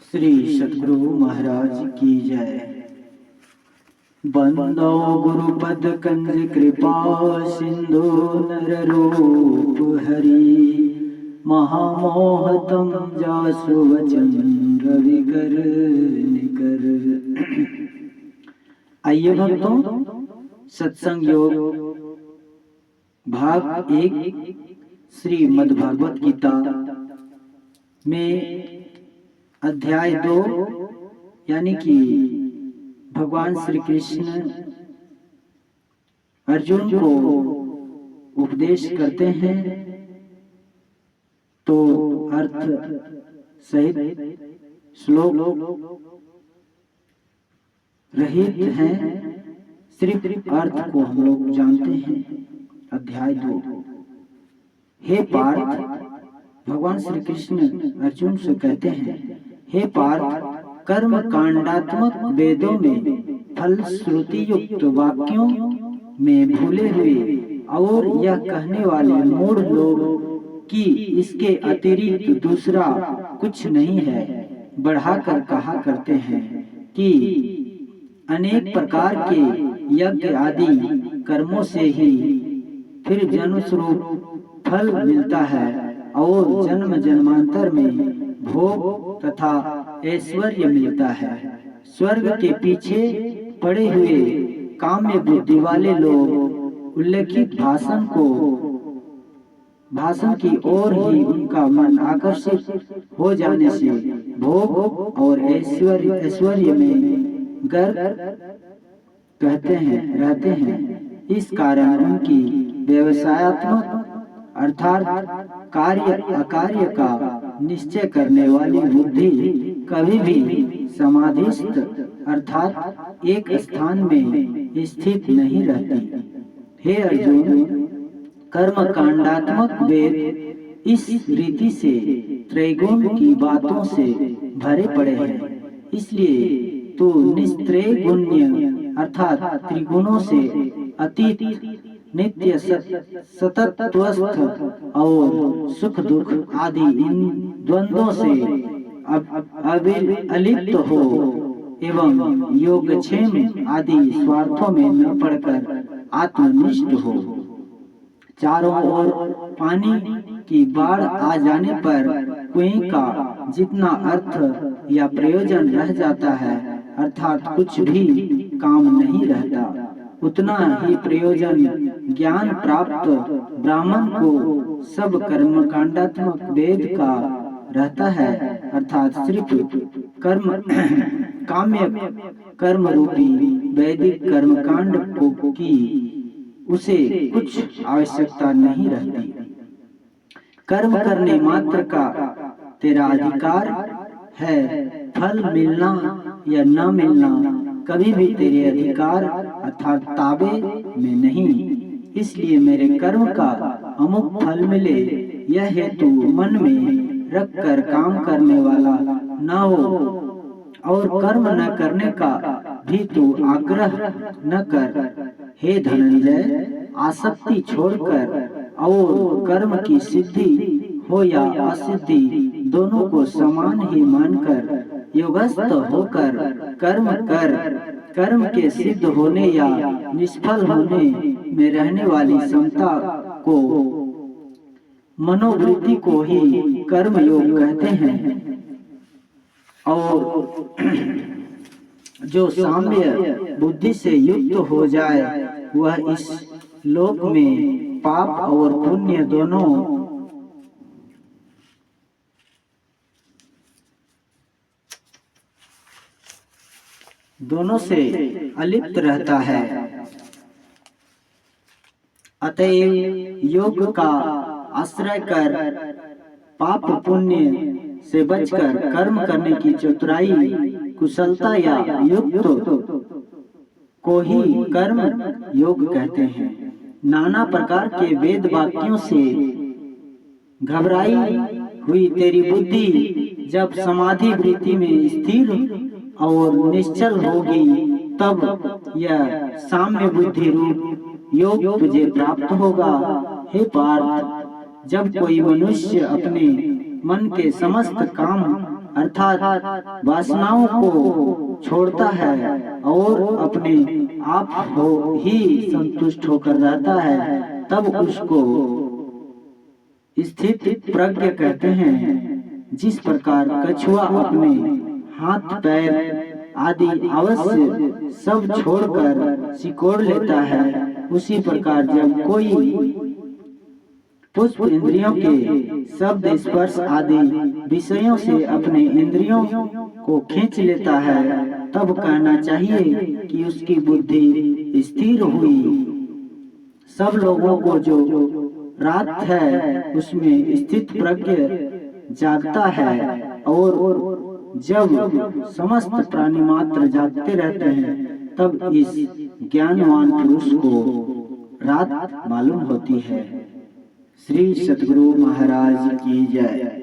श्री सद्गुरु महाराज की जय। बंदो गुरुपद कंज कृपा सिंधु नर रूप हरि महामोहतम जासु वचन रवि कर निकर। आइए भक्तों, सत्संग योग भाग 1 श्रीमद् भागवत गीता में अध्याय 2 यानी कि भगवान श्री कृष्ण अर्जुन को उपदेश करते हैं तो अर्थ सहित श्लोक रहित हैं, सिर्फ अर्थ को हम लोग जानते हैं। अध्याय 2। हे पार्थ, भगवान श्री कृष्ण अर्जुन से कहते हैं, हे पार्थ, कर्म कांडात्मक वेदों में फल श्रुति युक्त वाक्यों में भूले हुए और यह कहने वाले मूढ़ लोग कि इसके अतिरिक्त दूसरा कुछ नहीं है, बढ़ाकर कहा करते हैं कि अनेक प्रकार के यज्ञ आदि कर्मों से ही फिर जन्म स्वरूप फल मिलता है और जन्म जन्मांतर में भोग तथा ऐश्वर्य मिलता है। स्वर्ग के पीछे पड़े हुए काम्य बुद्धि वाले लोग उल्लेखित भाषण की ओर ही उनका मन आकर्षित हो जाने से भोग और ऐश्वर्य में गर्क रहते हैं। इस कारण उनकी व्यवसायत्मक अर्थात कार्य अकार्य का निश्चय करने वाली बुद्धि कभी भी समाधिस्थ अर्थात एक स्थान में स्थित नहीं रहती। हे अर्जुन, कर्म कांडात्मक वेद इस रीति से त्रैगुण की बातों से भरे पड़े हैं, इसलिए तू निस्त्रैगुण्य अर्थात त्रिगुणों से अतीत नित्य सततत्वस्थ और सुख दुख आदि इन द्वंद्वों से अलिप्त हो एवं योगक्षेम आदि स्वार्थों में न पड़कर आत्मनिष्ठ हो। चारों ओर पानी की बाढ़ आ जाने पर कुएं का जितना अर्थ या प्रयोजन रह जाता है अर्थात कुछ भी काम नहीं रहता, उतना ही प्रयोजन ज्ञान प्राप्त ब्राह्मण को सब कर्मकांडात्मक वेद का रहता है, अर्थात सिर्फ काम्य कर्म रूपी वैदिक कर्मकांड की उसे कुछ आवश्यकता नहीं रहती। कर्म करने मात्र का तेरा अधिकार है, फल मिलना या न मिलना कभी भी तेरे अधिकार अर्थात ताबे में नहीं। इसलिए मेरे कर्म का अमुक फल मिले यह हेतु मन में रख कर काम करने वाला न हो और कर्म न करने का भी तू आग्रह न कर। हे धनंजय, आसक्ति छोड़कर और कर्म की सिद्धि हो या असिद्धि दोनों को समान ही मानकर योगस्थ होकर कर्म कर। कर्म के सिद्ध होने या निष्फल होने में रहने वाली समता को मनोवृत्ति को ही कर्म योग कहते हैं और जो साम्य बुद्धि से युक्त हो जाए वह इस लोक में पाप और पुण्य दोनों से अलिप्त रहता है। अतएव योग का आश्रय कर पाप पुण्य से बचकर कर्म करने की चतुराई कुशलता या युक्त को ही कर्म योग कहते हैं। नाना प्रकार के वेद वाक्यों से घबराई हुई तेरी बुद्धि जब समाधि वृत्ति में स्थिर और निश्चल होगी तब यह साम्य बुद्धि रूप योग तुझे प्राप्त होगा। हे पार्थ, जब कोई मनुष्य अपने मन के समस्त काम अर्थात वासनाओं को छोड़ता है और अपने आप हो ही संतुष्ट होकर रहता है, तब उसको स्थित प्रज्ञ कहते हैं। जिस प्रकार कछुआ अपने हाथ पैर आदि अवश्य सब छोड़कर सिकोड़ लेता है, उसी प्रकार जब कोई पुष्प इंद्रियों के शब्द स्पर्श आदि विषयों से अपने इंद्रियों को खींच लेता है, तब कहना चाहिए कि उसकी बुद्धि स्थिर हुई। सब लोगों को जो रात है उसमें स्थित प्रज्ञ जागता है, और जब समस्त प्राणी मात्र जागते रहते हैं, तब इस ज्ञानवान पुरुष को रात मालूम होती है। श्री सद्गुरु महाराज की जय।